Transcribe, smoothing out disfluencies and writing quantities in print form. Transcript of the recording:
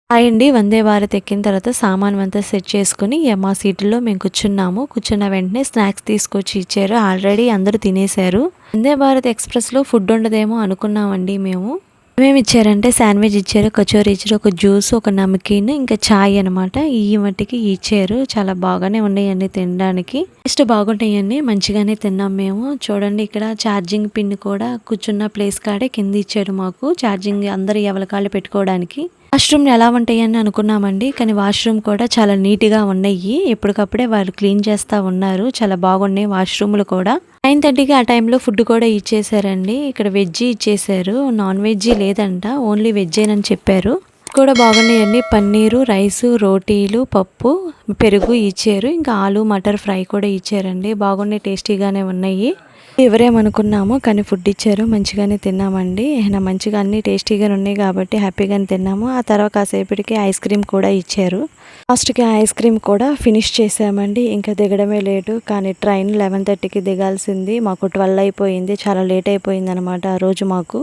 Hi అండి. వందే భారత్ ఎక్కిన తర్వాత సామాను అంతా సెట్ చేసుకొని మా సీటులో మేము కూర్చున్నాము. కూర్చున్న వెంటనే స్నాక్స్ తీసుకొచ్చి ఇచ్చారు. ఆల్రెడీ అందరూ తినేశారు. వందే భారత్ ఎక్స్‌ప్రెస్‌లో ఫుడ్ ఉండదేమో అనుకున్నామండి మేము. ఏమేమి ఇచ్చారంటే శాండ్విచ్ ఇచ్చారు, కచోరీ ఇచ్చారు, ఒక జ్యూస్, ఒక నమకీన్, ఇంకా చాయ్ అనమాట. ఈ మట్టికి ఇచ్చారు. చాలా బాగానే ఉన్నాయండి తినడానికి. టేస్ట్ బాగుంటాయండి. మంచిగానే తిన్నాం మేము. చూడండి ఇక్కడ ఛార్జింగ్ పిన్ కూడా కూర్చున్న ప్లేస్ కాడే కింద ఇచ్చాడు మాకు. ఛార్జింగ్ అందరూ ఎవరి కాళ్ళు పెట్టుకోవడానికి. వాష్‌రూమ్‌లు ఎలా ఉంటాయని అనుకున్నామండి. కానీ వాష్‌రూమ్ కూడా చాలా నీట్‌గా ఉన్నాయి. ఎప్పటికప్పుడే వాళ్ళు క్లీన్ చేస్తా ఉన్నారు. చాలా బాగున్నాయి వాష్‌రూమ్‌లు కూడా. 9:30కి ఆ టైంలో ఫుడ్ కూడా ఇచ్చేసారండి. ఇక్కడ వెజ్జీ ఇచ్చేసారు. నాన్ వెజ్జీ లేదంట. ఓన్లీ వెజ్జేనని చెప్పారు. కూడా బాగున్నాయండి. పన్నీరు, రైసు, రోటీలు, పప్పు, పెరుగు ఇచ్చారు. ఇంకా ఆలు మటర్ ఫ్రై కూడా ఇచ్చారండి. బాగున్నాయి. టేస్టీగానే ఉన్నాయి. ఎవరేమనుకున్నాము కానీ ఫుడ్ ఇచ్చారు. మంచిగానే తిన్నామండి. మంచిగా అన్నీ టేస్టీగానే ఉన్నాయి కాబట్టి హ్యాపీగానే తిన్నాము. ఆ తర్వాత కాసేపటికి ఐస్ క్రీమ్ కూడా ఇచ్చారు. లాస్ట్‌కి ఐస్ క్రీమ్ కూడా ఫినిష్ చేసామండి. ఇంకా దిగడమే లేటు. కానీ ట్రైన్ 11:30కి దిగాల్సింది. మాకు 12 అయిపోయింది. చాలా లేట్ అయిపోయిందనమాట ఆ రోజు మాకు.